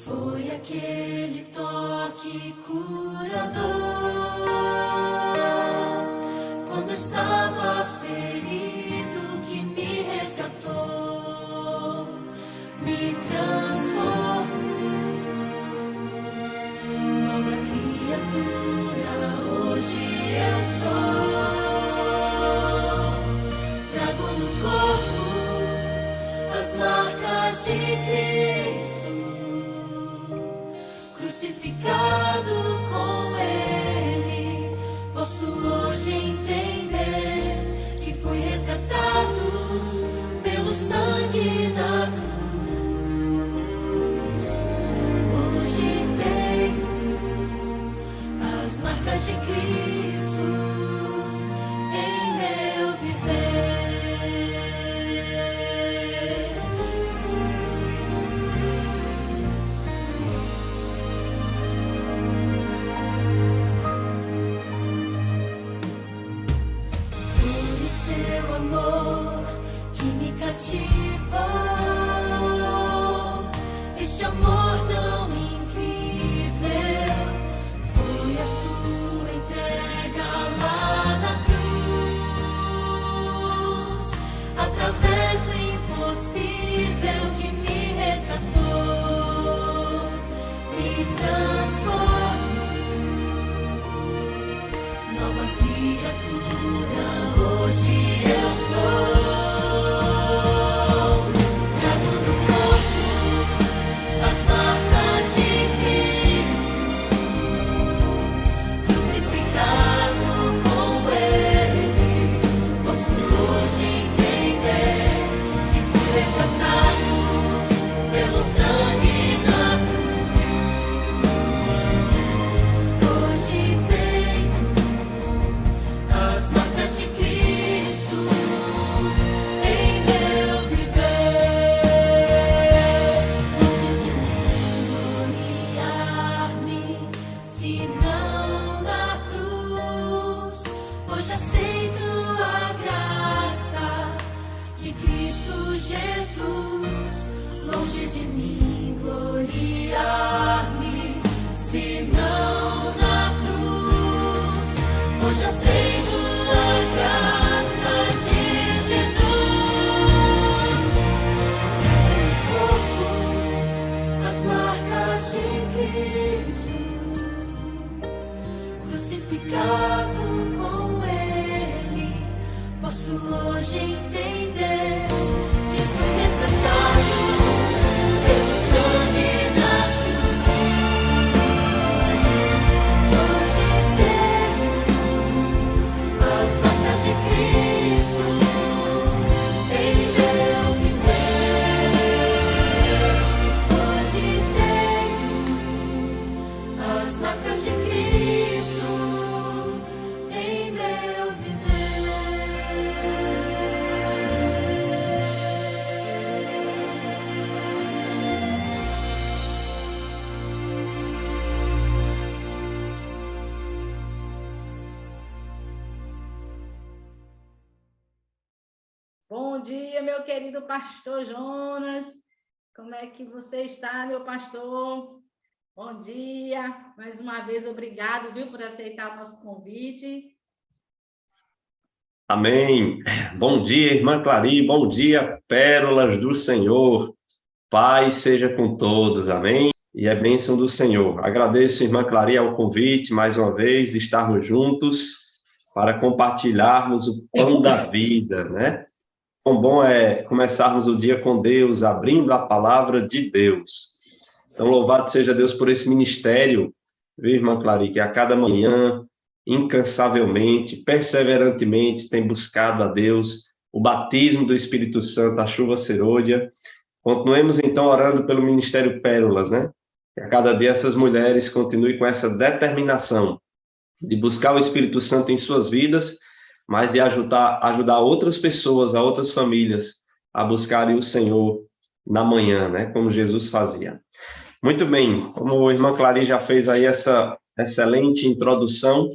Foi aquele toque curador, quando estava ferido, que me resgatou, me transformou, nova criatura, hoje eu sou. Trago no corpo as marcas de Cristo, crucificado com Ele, posso hoje entender que fui resgatado pelo sangue na cruz. Hoje tenho as marcas de Cristo em meu viver. Foi o seu amor que me cativou, este amor tão incrível. Foi a sua entrega lá na cruz, através do impossível, que me resgatou, me transformou, nova criatura, hoje eu sou. Trago no corpo as marcas de Cristo, crucificado com Ele, posso hoje entender que fui resgatado pelo sangue na cruz. Hoje tenho as marcas de Cristo em meu viver. Longe de mim gloriar-me, se não na cruz. Hoje aceito a graça de Cristo Jesus. Longe de mim gloriar-me, se não na cruz. Hoje aceito a graça de Jesus. No corpo as marcas de Cristo, crucificado com Ele, posso hoje entender que fui resgatado pelo sangue na cruz. Hoje tenho as marcas de Cristo em meu viver. Hoje tenho as marcas de Cristo em meu viver. Bom dia, meu querido pastor Jonas. Como é que você está, meu pastor? Bom dia. Mais uma vez, obrigado, viu, por aceitar o nosso convite. Amém. Bom dia, irmã Clari. Bom dia, pérolas do Senhor. Paz seja com todos. Amém. E é bênção do Senhor. Agradeço, irmã Clari, ao convite, mais uma vez, de estarmos juntos para compartilharmos o pão da vida, né? Quão bom é começarmos o dia com Deus, abrindo a palavra de Deus. Então, louvado seja Deus por esse ministério, viu, irmã Clari, que a cada manhã, incansavelmente, perseverantemente, tem buscado a Deus, o batismo do Espírito Santo, a chuva serôdia. Continuemos, então, orando pelo Ministério Pérolas, né? Que a cada dia essas mulheres continuem com essa determinação de buscar o Espírito Santo em suas vidas, mas de ajudar outras pessoas, a outras famílias, a buscarem o Senhor na manhã, né? Como Jesus fazia. Muito bem, como a irmã Clary já fez aí essa excelente introdução,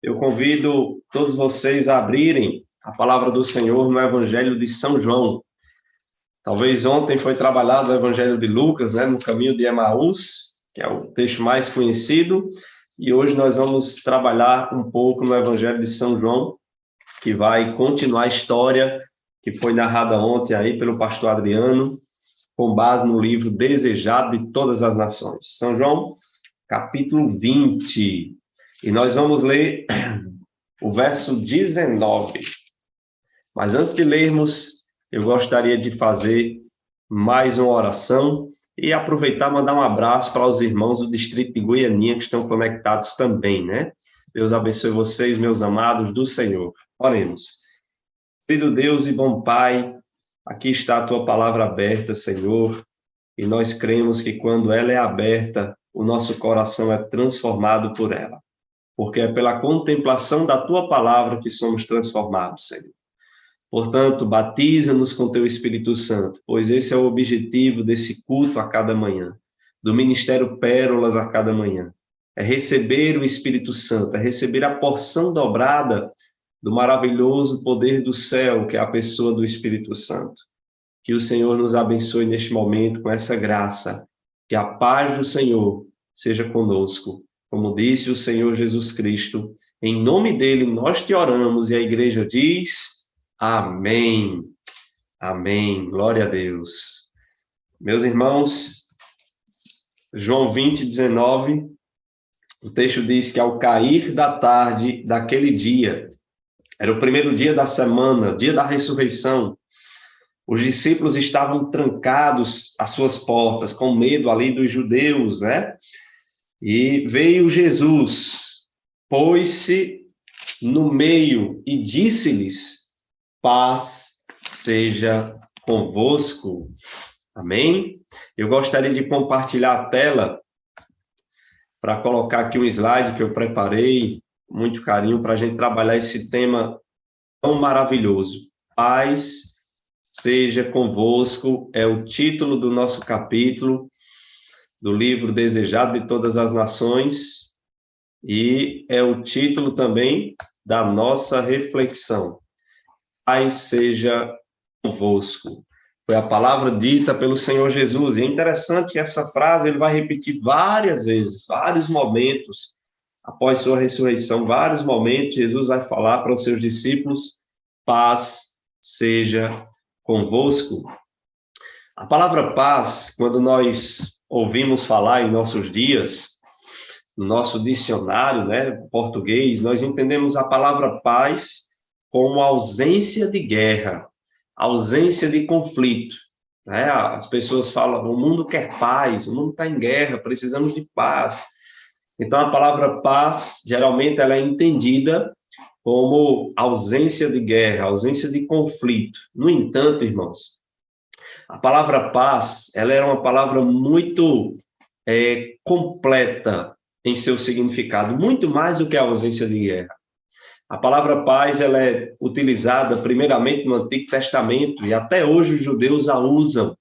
eu convido todos vocês a abrirem a palavra do Senhor no Evangelho de São João. Talvez ontem foi trabalhado o Evangelho de Lucas, né, no caminho de Emaús, que é o texto mais conhecido, e hoje nós vamos trabalhar um pouco no Evangelho de São João, que vai continuar a história que foi narrada ontem aí pelo pastor Adriano, com base no livro Desejado de Todas as Nações. São João, capítulo 20. E nós vamos ler o verso 19. Mas antes de lermos, eu gostaria de fazer mais uma oração e aproveitar e mandar um abraço para os irmãos do distrito de Goianinha que estão conectados também, né? Deus abençoe vocês, meus amados do Senhor. Oremos. Querido Deus e bom Pai, aqui está a tua palavra aberta, Senhor, e nós cremos que quando ela é aberta, o nosso coração é transformado por ela, porque é pela contemplação da tua palavra que somos transformados, Senhor. Portanto, batiza-nos com teu Espírito Santo, pois esse é o objetivo desse culto a cada manhã, do Ministério Pérolas a cada manhã. É receber o Espírito Santo, é receber a porção dobrada do maravilhoso poder do céu, que é a pessoa do Espírito Santo. Que o Senhor nos abençoe neste momento com essa graça, que a paz do Senhor seja conosco. Como disse o Senhor Jesus Cristo, em nome dele nós te oramos e a igreja diz: amém. Amém. Glória a Deus. Meus irmãos, João 20, 19, o texto diz que ao cair da tarde daquele dia, era o primeiro dia da semana, dia da ressurreição, os discípulos estavam trancados às suas portas, com medo ali dos judeus, né? E veio Jesus, pôs-se no meio e disse-lhes: paz seja convosco. Amém? Eu gostaria de compartilhar a tela para colocar aqui um slide que eu preparei, com muito carinho, para a gente trabalhar esse tema tão maravilhoso. Paz seja convosco é o título do nosso capítulo do livro Desejado de Todas as Nações e é o título também da nossa reflexão. Paz seja convosco. Foi a palavra dita pelo Senhor Jesus. E é interessante que essa frase ele vai repetir várias vezes, vários momentos após sua ressurreição, vários momentos Jesus vai falar para os seus discípulos: paz seja convosco. A palavra paz, quando nós ouvimos falar em nossos dias, no nosso dicionário, né, português, nós entendemos a palavra paz como ausência de guerra, ausência de conflito, né? As pessoas falam: o mundo quer paz, o mundo está em guerra, precisamos de paz. Então, a palavra paz, geralmente, ela é entendida como ausência de guerra, ausência de conflito. No entanto, irmãos, a palavra paz, ela era uma palavra muito completa em seu significado, muito mais do que a ausência de guerra. A palavra paz, ela é utilizada primeiramente no Antigo Testamento, e até hoje os judeus a usam,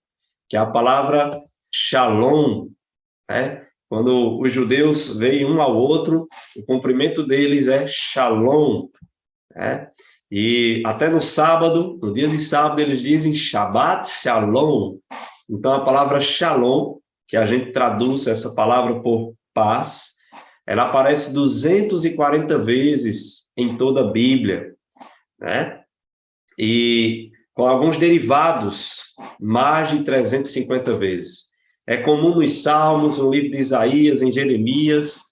que é a palavra shalom, né? Quando os judeus veem um ao outro, o cumprimento deles é shalom, né? E até no sábado, no dia de sábado, eles dizem Shabbat Shalom. Então, a palavra shalom, que a gente traduz essa palavra por paz, ela aparece 240 vezes em toda a Bíblia, né? E com alguns derivados, mais de 350 vezes. É comum nos Salmos, no livro de Isaías, em Jeremias,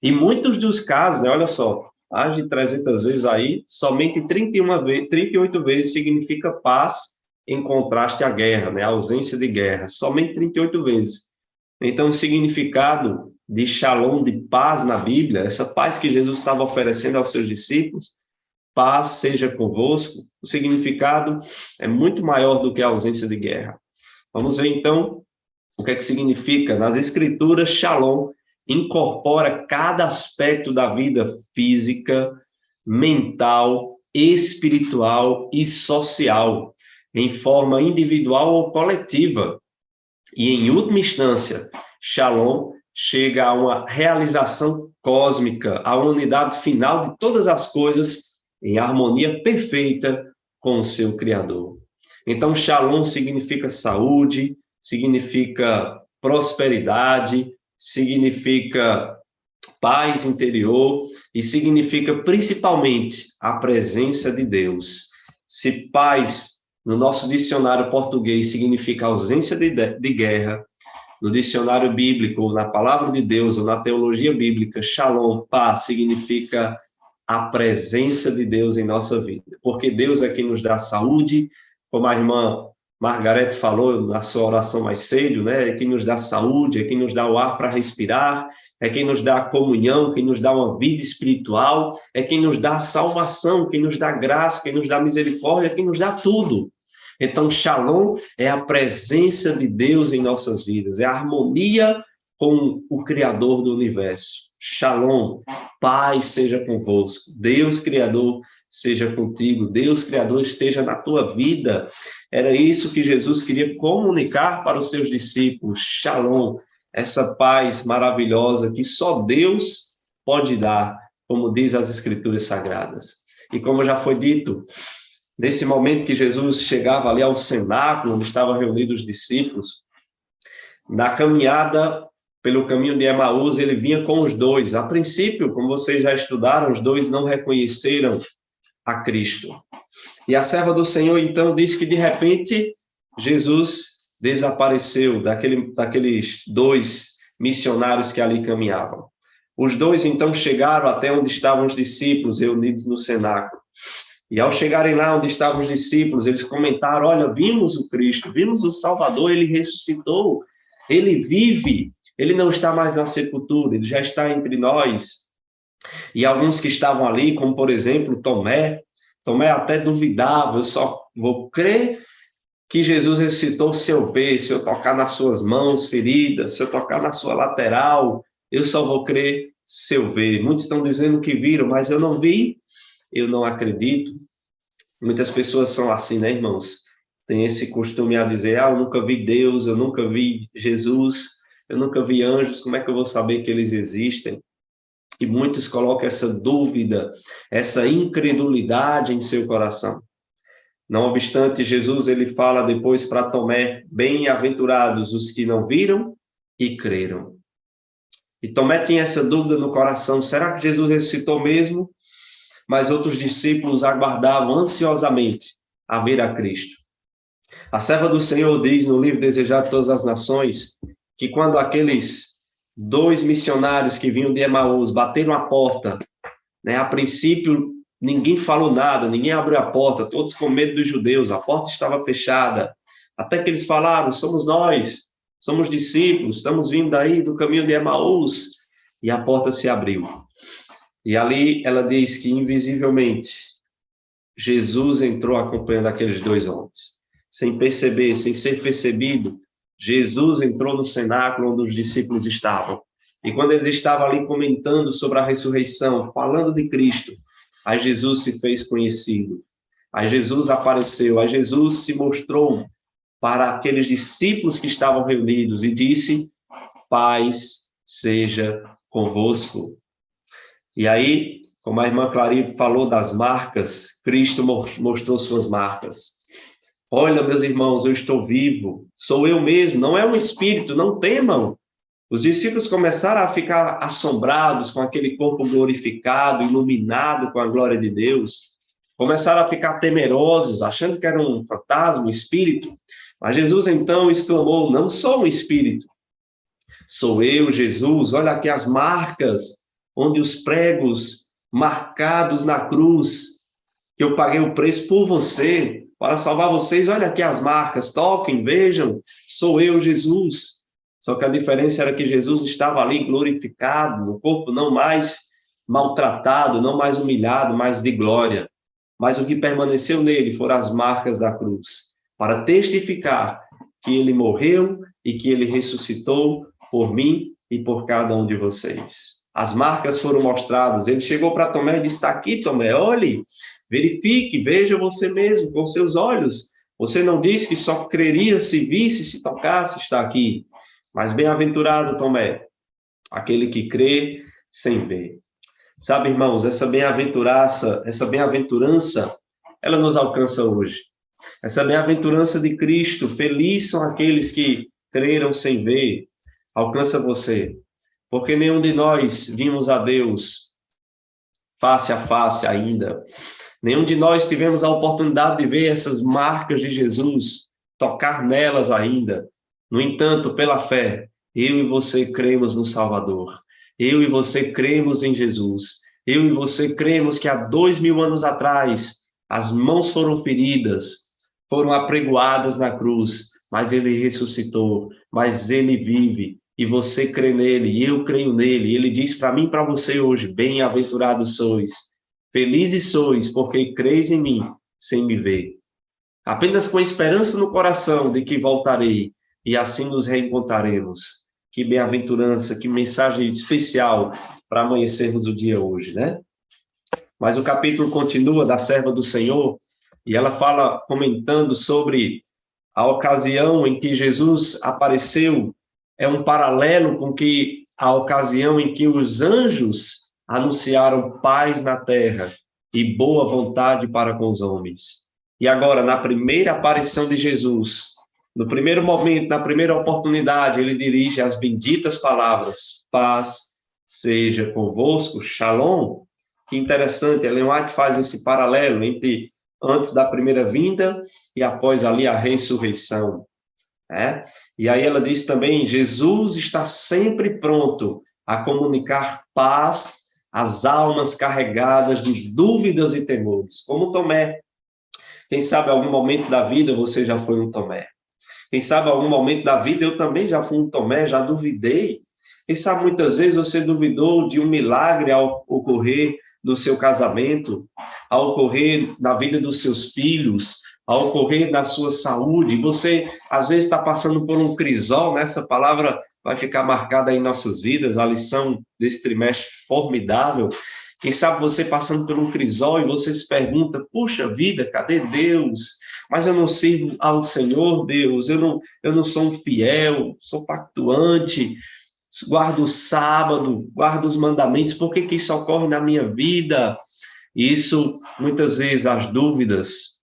e muitos dos casos, né, olha só, mais de 300 vezes aí, somente 38 vezes significa paz em contraste à guerra, né, a ausência de guerra, somente 38 vezes. Então, o significado de shalom, de paz na Bíblia, essa paz que Jesus estava oferecendo aos seus discípulos, paz seja convosco, o significado é muito maior do que a ausência de guerra. Vamos ver, então, o que é que significa? Nas Escrituras, shalom incorpora cada aspecto da vida física, mental, espiritual e social, em forma individual ou coletiva. E, em última instância, shalom chega a uma realização cósmica, a unidade final de todas as coisas em harmonia perfeita com o seu Criador. Então, Shalom significa saúde, significa prosperidade, significa paz interior e significa principalmente a presença de Deus. Se paz, no nosso dicionário português, significa ausência de guerra, no dicionário bíblico, na palavra de Deus ou na teologia bíblica, Shalom, paz, significa a presença de Deus em nossa vida. Porque Deus é quem nos dá saúde, como a irmã Margarete falou na sua oração mais cedo, né? É quem nos dá saúde, é quem nos dá o ar para respirar, é quem nos dá a comunhão, quem nos dá uma vida espiritual, é quem nos dá a salvação, quem nos dá graça, quem nos dá misericórdia, quem nos dá tudo. Então, Shalom é a presença de Deus em nossas vidas, é a harmonia com o Criador do universo. Shalom, paz seja convosco, Deus Criador seja contigo, Deus Criador esteja na tua vida. Era isso que Jesus queria comunicar para os seus discípulos, Shalom, essa paz maravilhosa que só Deus pode dar, como diz as Escrituras Sagradas. E como já foi dito, nesse momento que Jesus chegava ali ao cenáculo, onde estavam reunidos os discípulos, na caminhada pelo caminho de Emaús, ele vinha com os dois. A princípio, como vocês já estudaram, os dois não reconheceram a Cristo. E a serva do Senhor, então, diz que, de repente, Jesus desapareceu daqueles dois missionários que ali caminhavam. Os dois, então, chegaram até onde estavam os discípulos reunidos no cenáculo. E ao chegarem lá onde estavam os discípulos, eles comentaram, olha, vimos o Cristo, vimos o Salvador, ele ressuscitou, ele vive, ele não está mais na sepultura, ele já está entre nós. E alguns que estavam ali, como por exemplo Tomé até duvidava, eu só vou crer que Jesus ressuscitou se eu ver, se eu tocar nas suas mãos feridas, se eu tocar na sua lateral, eu só vou crer se eu ver. Muitos estão dizendo que viram, mas eu não vi, eu não acredito. Muitas pessoas são assim, né, irmãos? Tem esse costume a dizer, eu nunca vi Deus, eu nunca vi Jesus, eu nunca vi anjos, como é que eu vou saber que eles existem? E muitos colocam essa dúvida, essa incredulidade em seu coração. Não obstante, Jesus ele fala depois para Tomé, bem-aventurados os que não viram e creram. E Tomé tinha essa dúvida no coração, será que Jesus ressuscitou mesmo? Mas outros discípulos aguardavam ansiosamente a ver a Cristo. A serva do Senhor diz no livro Desejado de Todas as Nações, que quando aqueles dois missionários que vinham de Emaús bateram a porta, né, a princípio ninguém falou nada, ninguém abriu a porta, todos com medo dos judeus, a porta estava fechada, até que eles falaram, somos nós, somos discípulos, estamos vindo aí do caminho de Emaús, e a porta se abriu. E ali ela diz que, invisivelmente, Jesus entrou acompanhando aqueles dois homens. Sem perceber, sem ser percebido, Jesus entrou no cenáculo onde os discípulos estavam. E quando eles estavam ali comentando sobre a ressurreição, falando de Cristo, aí Jesus se fez conhecido. Aí Jesus apareceu, aí Jesus se mostrou para aqueles discípulos que estavam reunidos e disse, paz seja convosco. E aí, como a irmã Clarice falou das marcas, Cristo mostrou suas marcas. Olha, meus irmãos, eu estou vivo, sou eu mesmo, não é um espírito, não temam. Os discípulos começaram a ficar assombrados com aquele corpo glorificado, iluminado com a glória de Deus. Começaram a ficar temerosos, achando que era um fantasma, um espírito. Mas Jesus então exclamou, não sou um espírito, sou eu, Jesus, olha aqui as marcas, onde os pregos marcados na cruz, que eu paguei o preço por você, para salvar vocês, olha aqui as marcas, toquem, vejam, sou eu, Jesus. Só que a diferença era que Jesus estava ali glorificado, no corpo não mais maltratado, não mais humilhado, mas de glória. Mas o que permaneceu nele foram as marcas da cruz, para testificar que ele morreu e que ele ressuscitou por mim e por cada um de vocês. As marcas foram mostradas. Ele chegou para Tomé e disse, está aqui, Tomé, olhe, verifique, veja você mesmo com seus olhos. Você não disse que só creria se visse, se tocasse, está aqui. Mas bem-aventurado, Tomé, aquele que crê sem ver. Sabe, irmãos, essa bem-aventurança, ela nos alcança hoje. Essa bem-aventurança de Cristo, felizes são aqueles que creram sem ver, alcança você. Porque nenhum de nós vimos a Deus face a face ainda. Nenhum de nós tivemos a oportunidade de ver essas marcas de Jesus, tocar nelas ainda. No entanto, pela fé, eu e você cremos no Salvador. Eu e você cremos em Jesus. Eu e você cremos que há 2000 anos atrás, as mãos foram feridas, foram apregoadas na cruz, mas ele ressuscitou, mas ele vive, e você crê nele, e eu creio nele. Ele diz para mim e para você hoje: bem-aventurados sois, felizes sois, porque creis em mim, sem me ver. Apenas com esperança no coração de que voltarei, e assim nos reencontraremos. Que bem-aventurança, que mensagem especial para amanhecermos o dia hoje, né? Mas o capítulo continua da serva do Senhor, e ela fala, comentando sobre a ocasião em que Jesus apareceu, é um paralelo com que a ocasião em que os anjos anunciaram paz na terra e boa vontade para com os homens. E agora, na primeira aparição de Jesus, no primeiro momento, na primeira oportunidade, ele dirige as benditas palavras: paz seja convosco, shalom. Que interessante, Ellen White faz esse paralelo entre antes da primeira vinda e após ali a ressurreição. Né? E aí ela diz também: Jesus está sempre pronto a comunicar paz às almas carregadas de dúvidas e temores, como Tomé. Quem sabe algum momento da vida você já foi um Tomé. Quem sabe algum momento da vida eu também já fui um Tomé, já duvidei. Quem sabe muitas vezes você duvidou de um milagre ao ocorrer no seu casamento, ao ocorrer na vida dos seus filhos, ao ocorrer na sua saúde. Você, às vezes, está passando por um crisol, né? Essa palavra vai ficar marcada em nossas vidas, a lição desse trimestre formidável. Quem sabe você passando por um crisol e você se pergunta: puxa vida, cadê Deus? Mas eu não sirvo ao Senhor, Deus, eu não sou um fiel, sou pactuante, guardo o sábado, guardo os mandamentos, por que isso ocorre na minha vida? Isso, muitas vezes, as dúvidas,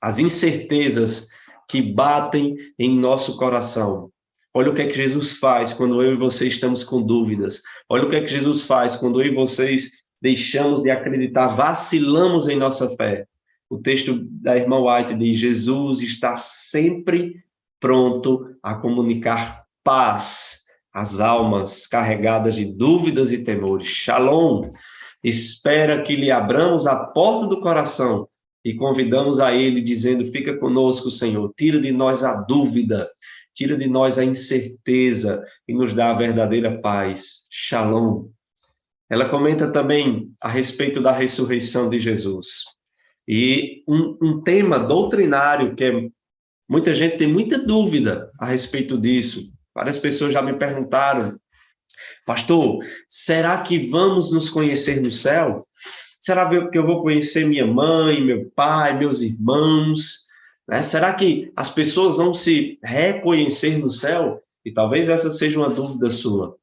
as incertezas que batem em nosso coração. Olha o que é que Jesus faz quando eu e você estamos com dúvidas. Olha o que é que Jesus faz quando eu e vocês deixamos de acreditar, vacilamos em nossa fé. O texto da irmã White diz: Jesus está sempre pronto a comunicar paz às almas carregadas de dúvidas e temores. Shalom. Espera que lhe abramos a porta do coração e convidamos a ele, dizendo: fica conosco, Senhor, tira de nós a dúvida, tira de nós a incerteza e nos dá a verdadeira paz. Shalom. Ela comenta também a respeito da ressurreição de Jesus. E um tema doutrinário que muita gente tem muita dúvida a respeito disso. Várias pessoas já me perguntaram: pastor, será que vamos nos conhecer no céu? Será que eu vou conhecer minha mãe, meu pai, meus irmãos? Né? Será que as pessoas vão se reconhecer no céu? E talvez essa seja uma dúvida sua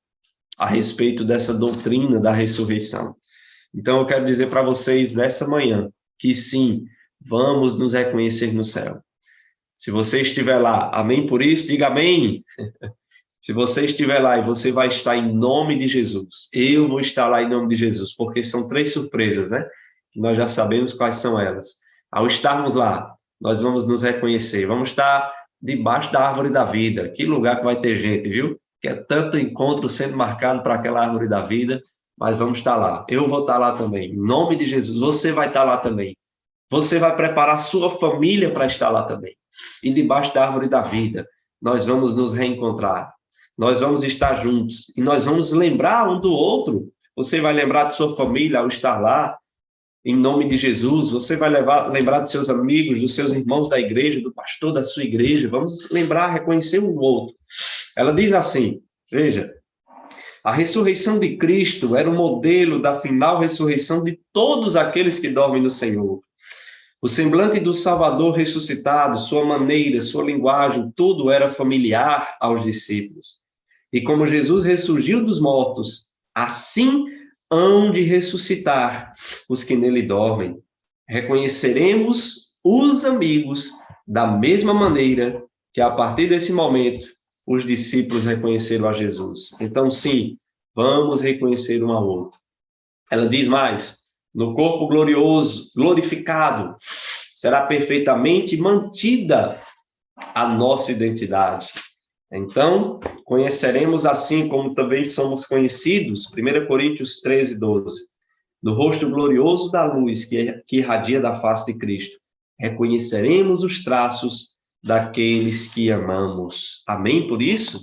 a respeito dessa doutrina da ressurreição. Então, eu quero dizer para vocês nessa manhã que sim, vamos nos reconhecer no céu. Se você estiver lá, amém por isso? Diga amém. Se você estiver lá e você vai estar em nome de Jesus, eu vou estar lá em nome de Jesus, porque são 3 surpresas, né? Nós já sabemos quais são elas. Ao estarmos lá, nós vamos nos reconhecer, vamos estar debaixo da árvore da vida. Que lugar que vai ter gente, viu? Que é tanto encontro sendo marcado para aquela árvore da vida, mas vamos estar lá. Eu vou estar lá também, em nome de Jesus. Você vai estar lá também. Você vai preparar sua família para estar lá também. E debaixo da árvore da vida, nós vamos nos reencontrar. Nós vamos estar juntos. E nós vamos lembrar um do outro. Você vai lembrar de sua família ao estar lá, em nome de Jesus. Você vai lembrar de seus amigos, dos seus irmãos da igreja, do pastor da sua igreja. Vamos lembrar, reconhecer um outro. Ela diz assim, veja: a ressurreição de Cristo era o modelo da final ressurreição de todos aqueles que dormem no Senhor. O semblante do Salvador ressuscitado, sua maneira, sua linguagem, tudo era familiar aos discípulos. E como Jesus ressurgiu dos mortos, assim hão de ressuscitar os que nele dormem. Reconheceremos os amigos da mesma maneira que, a partir desse momento, os discípulos reconheceram a Jesus. Então, sim, vamos reconhecer um ao outro. Ela diz mais: no corpo glorioso, glorificado, será perfeitamente mantida a nossa identidade. Então, conheceremos assim como também somos conhecidos, 1 Coríntios 13, 12, no rosto glorioso da luz que irradia da face de Cristo. Reconheceremos os traços daqueles que amamos. Amém por isso?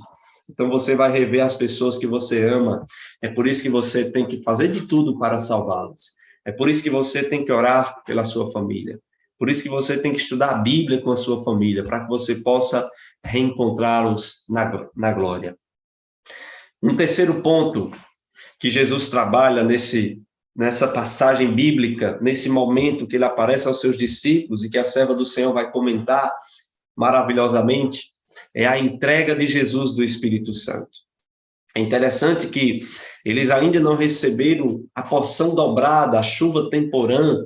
Então você vai rever as pessoas que você ama. É por isso que você tem que fazer de tudo para salvá-las. É por isso que você tem que orar pela sua família. Por isso que você tem que estudar a Bíblia com a sua família, para que você possa reencontrá-los na glória. Um terceiro ponto que Jesus trabalha nessa passagem bíblica, nesse momento que ele aparece aos seus discípulos e que a serva do Senhor vai comentar maravilhosamente, é a entrega de Jesus do Espírito Santo. É interessante que eles ainda não receberam a porção dobrada, a chuva temporã,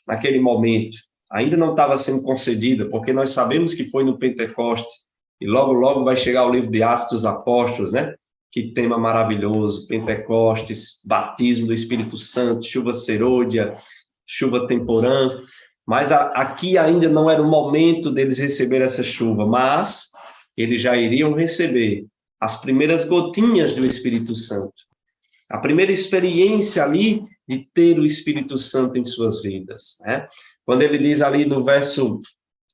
naquele momento. Ainda não estava sendo concedida, porque nós sabemos que foi no Pentecostes, e logo, logo vai chegar o livro de Atos dos Apóstolos, né? Que tema maravilhoso, Pentecostes, batismo do Espírito Santo, chuva serôdia, chuva temporã. Mas aqui ainda não era o momento deles receber essa chuva, mas eles já iriam receber as primeiras gotinhas do Espírito Santo. A primeira experiência ali de ter o Espírito Santo em suas vidas, né? Quando ele diz ali no verso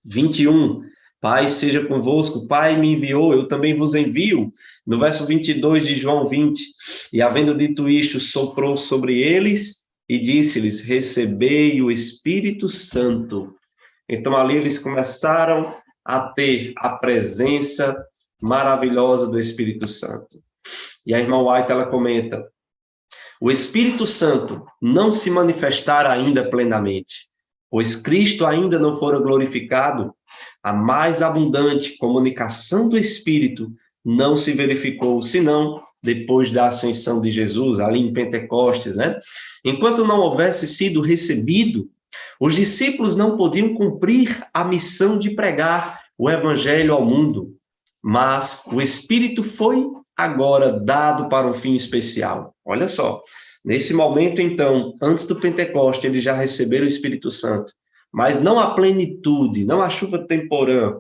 21, Pai seja convosco, Pai me enviou, eu também vos envio. No verso 22 de João 20, e havendo dito isto, soprou sobre eles e disse-lhes, recebei o Espírito Santo. Então ali eles começaram a ter a presença maravilhosa do Espírito Santo. E a irmã White, ela comenta, o Espírito Santo não se manifestara ainda plenamente, pois Cristo ainda não fora glorificado, a mais abundante comunicação do Espírito não se verificou, senão depois da ascensão de Jesus, ali em Pentecostes, né? Enquanto não houvesse sido recebido, os discípulos não podiam cumprir a missão de pregar o Evangelho ao mundo, mas o Espírito foi agora dado para um fim especial. Olha só, nesse momento, então, antes do Pentecoste, eles já receberam o Espírito Santo, mas não a plenitude, não a chuva temporã.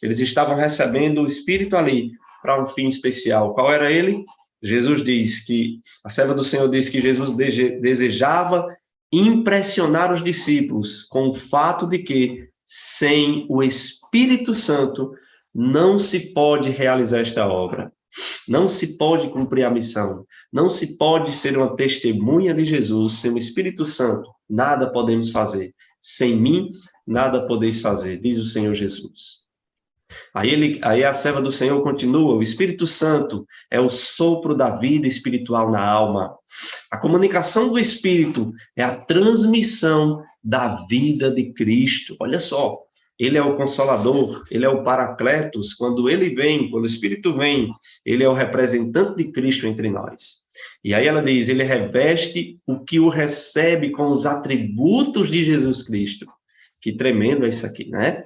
Eles estavam recebendo o Espírito ali para um fim especial. Qual era ele? Jesus diz que, a serva do Senhor diz que Jesus desejava impressionar os discípulos com o fato de que, sem o Espírito Santo, não se pode realizar esta obra. Não se pode cumprir a missão. Não se pode ser uma testemunha de Jesus sem o Espírito Santo. Nada podemos fazer. Sem mim, nada podeis fazer, diz o Senhor Jesus. Aí a serva do Senhor continua, o Espírito Santo é o sopro da vida espiritual na alma. A comunicação do Espírito é a transmissão da vida de Cristo. Olha só, ele é o Consolador, ele é o Paracletos. Quando ele vem, quando o Espírito vem, ele é o representante de Cristo entre nós. E aí ela diz, ele reveste o que o recebe com os atributos de Jesus Cristo. Que tremendo é isso aqui, né?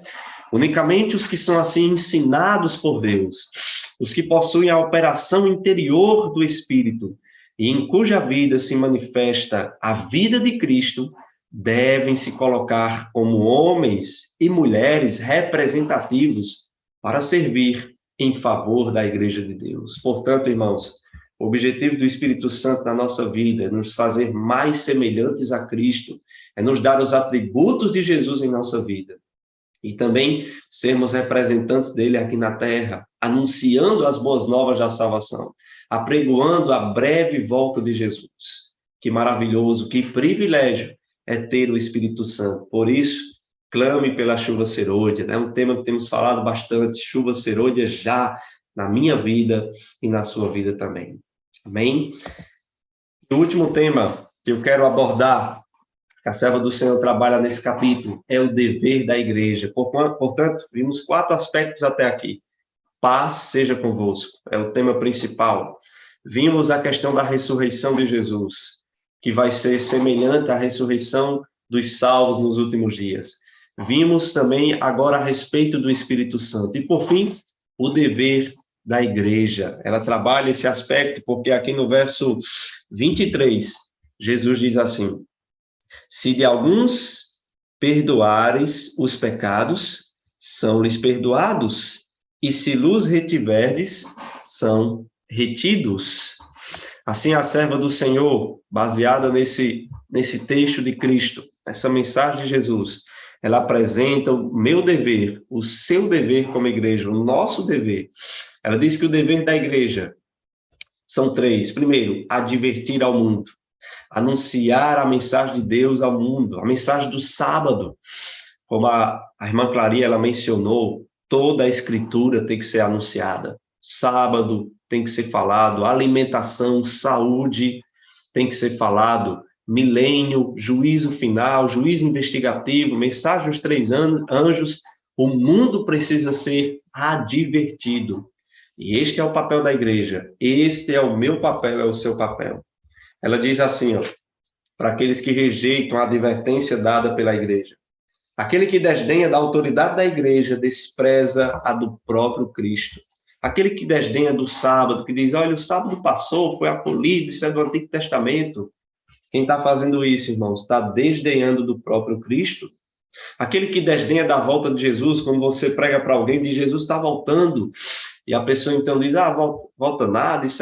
Unicamente os que são assim ensinados por Deus, os que possuem a operação interior do Espírito e em cuja vida se manifesta a vida de Cristo, devem se colocar como homens e mulheres representativos para servir em favor da Igreja de Deus. Portanto, irmãos, o objetivo do Espírito Santo na nossa vida é nos fazer mais semelhantes a Cristo, é nos dar os atributos de Jesus em nossa vida. E também sermos representantes dele aqui na terra, anunciando as boas novas da salvação, apregoando a breve volta de Jesus. Que maravilhoso, que privilégio é ter o Espírito Santo. Por isso, clame pela chuva serôdia, né? Um tema que temos falado bastante, chuva serôdia já na minha vida e na sua vida também. Amém? O último tema que eu quero abordar, que a serva do Senhor trabalha nesse capítulo, é o dever da igreja. Portanto, vimos 4 aspectos até aqui. Paz seja convosco, é o tema principal. Vimos a questão da ressurreição de Jesus, que vai ser semelhante à ressurreição dos salvos nos últimos dias. Vimos também agora a respeito do Espírito Santo. E, por fim, o dever da igreja. Ela trabalha esse aspecto, porque aqui no verso 23, Jesus diz assim: se de alguns perdoares os pecados, são-lhes perdoados, e se lhes retiverdes, são retidos. Assim, a serva do Senhor, baseada nesse texto de Cristo, essa mensagem de Jesus, ela apresenta o meu dever, o seu dever como igreja, o nosso dever. Ela diz que o dever da igreja são 3. Primeiro, advertir ao mundo, anunciar a mensagem de Deus ao mundo, a mensagem do sábado. Como a irmã Clarinha, ela mencionou, toda a escritura tem que ser anunciada. Sábado tem que ser falado, alimentação, saúde tem que ser falado, milênio, juízo final, juízo investigativo, mensagem dos 3 anjos. O mundo precisa ser advertido. E este é o papel da igreja. Este é o meu papel, é o seu papel. Ela diz assim, para aqueles que rejeitam a advertência dada pela igreja: aquele que desdenha da autoridade da igreja despreza a do próprio Cristo. Aquele que desdenha do sábado, que diz, olha, o sábado passou, foi abolido, isso é do Antigo Testamento. Quem está fazendo isso, irmãos, está desdenhando do próprio Cristo. Aquele que desdenha da volta de Jesus, quando você prega para alguém, diz, Jesus está voltando, e a pessoa então diz, volta nada, isso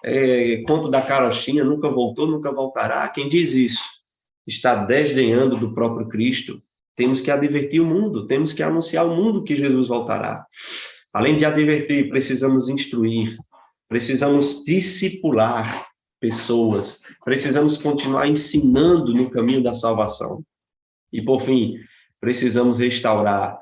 é conto da carochinha, nunca voltou, nunca voltará. Quem diz isso está desdenhando do próprio Cristo. Temos que advertir o mundo, temos que anunciar ao mundo que Jesus voltará. Além de advertir, precisamos instruir, precisamos discipular pessoas, precisamos continuar ensinando no caminho da salvação. E, por fim, precisamos restaurar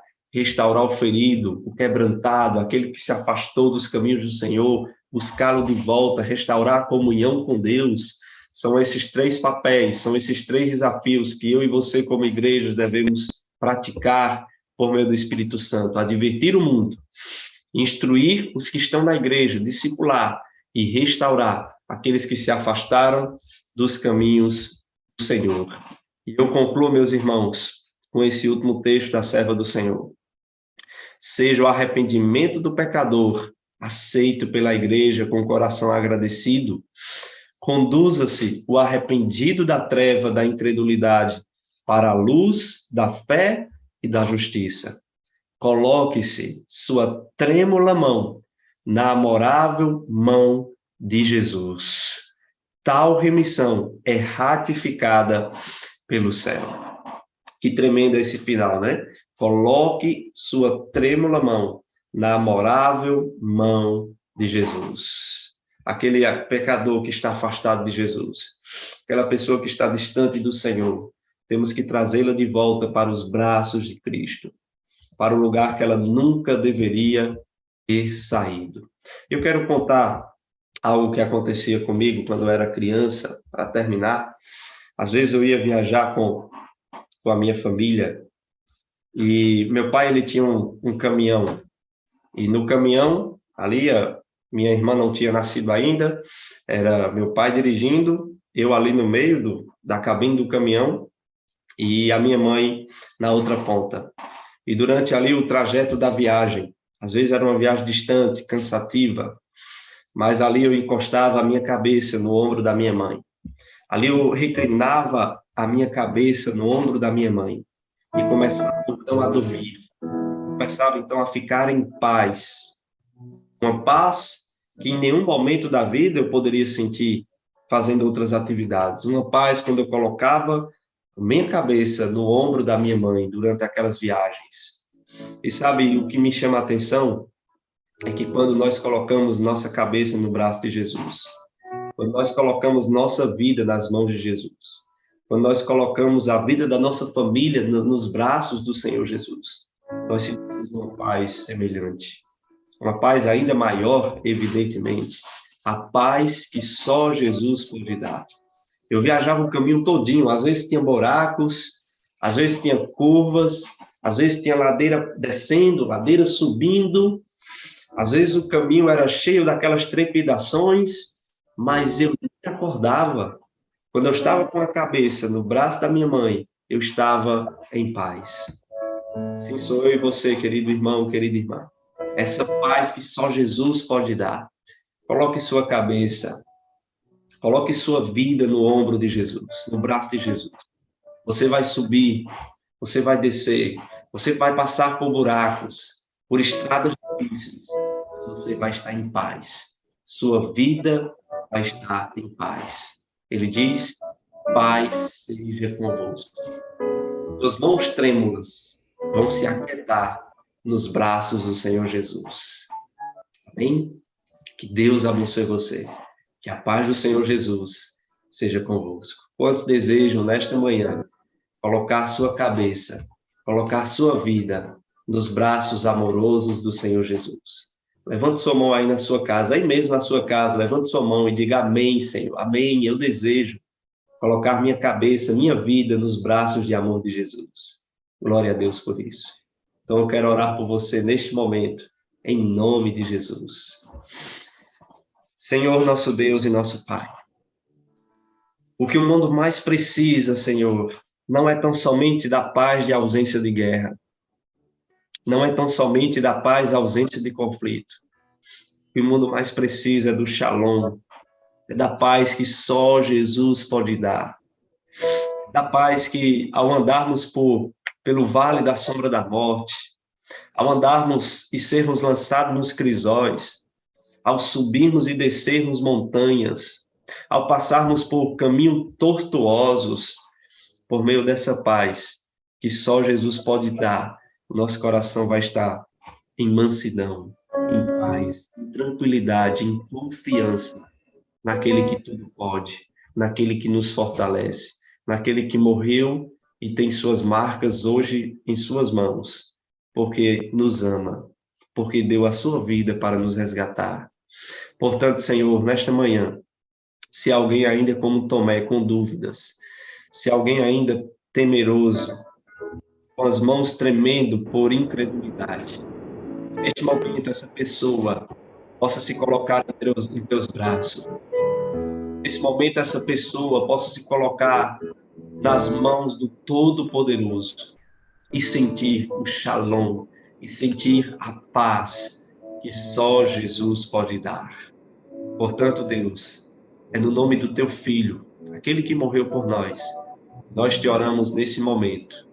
o ferido, o quebrantado, aquele que se afastou dos caminhos do Senhor, buscá-lo de volta, restaurar a comunhão com Deus. São esses 3 papéis, são esses 3 desafios que eu e você, como igrejas, devemos praticar por meio do Espírito Santo: advertir o mundo, instruir os que estão na igreja, discipular e restaurar aqueles que se afastaram dos caminhos do Senhor. E eu concluo, meus irmãos, com esse último texto da serva do Senhor. Seja o arrependimento do pecador aceito pela igreja com o coração agradecido, conduza-se o arrependido da treva da incredulidade para a luz da fé e da justiça. Coloque-se sua trêmula mão na amorável mão de Jesus. Tal remissão é ratificada pelo céu. Que tremendo esse final, né? Coloque sua trêmula mão na amorável mão de Jesus. Aquele pecador que está afastado de Jesus, aquela pessoa que está distante do Senhor, temos que trazê-la de volta para os braços de Cristo, para o lugar que ela nunca deveria ter saído. Eu quero contar algo que acontecia comigo quando eu era criança, para terminar. Às vezes eu ia viajar com a minha família, e meu pai, ele tinha um caminhão, e no caminhão, ali, minha irmã não tinha nascido ainda, era meu pai dirigindo, eu ali no meio da cabine do caminhão, e a minha mãe na outra ponta. E durante ali o trajeto da viagem, às vezes era uma viagem distante, cansativa, mas ali eu encostava a minha cabeça no ombro da minha mãe. Ali eu reclinava a minha cabeça no ombro da minha mãe e começava então a dormir. Começava então a ficar em paz. Uma paz que em nenhum momento da vida eu poderia sentir fazendo outras atividades. Uma paz quando eu colocava a minha cabeça no ombro da minha mãe durante aquelas viagens. E sabe, o que me chama a atenção é que quando nós colocamos nossa cabeça no braço de Jesus, quando nós colocamos nossa vida nas mãos de Jesus, quando nós colocamos a vida da nossa família nos braços do Senhor Jesus, nós sentimos uma paz semelhante. Uma paz ainda maior, evidentemente, a paz que só Jesus pode dar. Eu viajava o caminho todinho, às vezes tinha buracos, às vezes tinha curvas, às vezes tinha ladeira descendo, ladeira subindo, às vezes o caminho era cheio daquelas trepidações, mas eu nem acordava. Quando eu estava com a cabeça no braço da minha mãe, eu estava em paz. Sim, sou eu e você, querido irmão, querida irmã. Essa paz que só Jesus pode dar. Coloque sua cabeça, coloque sua vida no ombro de Jesus, no braço de Jesus. Você vai subir, você vai descer, você vai passar por buracos, por estradas difíceis, mas você vai estar em paz. Sua vida vai estar em paz. Ele diz: paz seja convosco. Suas mãos trêmulas vão se aquietar nos braços do Senhor Jesus. Amém? Que Deus abençoe você. Que a paz do Senhor Jesus seja convosco. Quantos desejam nesta manhã colocar sua cabeça, colocar sua vida nos braços amorosos do Senhor Jesus? Levante sua mão aí na sua casa, aí mesmo na sua casa, levante sua mão e diga amém, Senhor. Amém, eu desejo colocar minha cabeça, minha vida nos braços de amor de Jesus. Glória a Deus por isso. Então eu quero orar por você neste momento, em nome de Jesus. Senhor, nosso Deus e nosso Pai, o que o mundo mais precisa, Senhor, não é tão somente da paz de ausência de guerra, não é tão somente da paz ausência de conflito. O que o mundo mais precisa é do shalom, é da paz que só Jesus pode dar. Da paz que, ao andarmos pelo vale da sombra da morte, ao andarmos e sermos lançados nos crisóis, ao subirmos e descermos montanhas, ao passarmos por caminhos tortuosos, por meio dessa paz que só Jesus pode dar, o nosso coração vai estar em mansidão, em paz, em tranquilidade, em confiança naquele que tudo pode, naquele que nos fortalece, naquele que morreu e tem suas marcas hoje em suas mãos, porque nos ama, porque deu a sua vida para nos resgatar. Portanto, Senhor, nesta manhã, se alguém ainda como Tomé com dúvidas, se alguém ainda temeroso, com as mãos tremendo por incredulidade, neste momento essa pessoa possa se colocar em teus braços. Nesse momento essa pessoa possa se colocar nas mãos do Todo-Poderoso e sentir o shalom, e sentir a paz que só Jesus pode dar. Portanto, Deus, é no nome do teu Filho, aquele que morreu por nós te oramos nesse momento.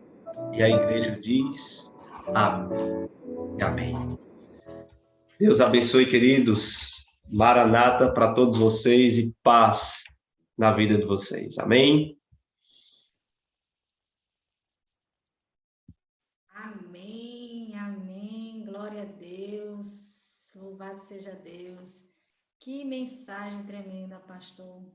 E a igreja diz amém e amém. Deus abençoe, queridos. Maranata para todos vocês e paz na vida de vocês. Amém? Amém, amém. Glória a Deus. Louvado seja Deus. Que mensagem tremenda, pastor.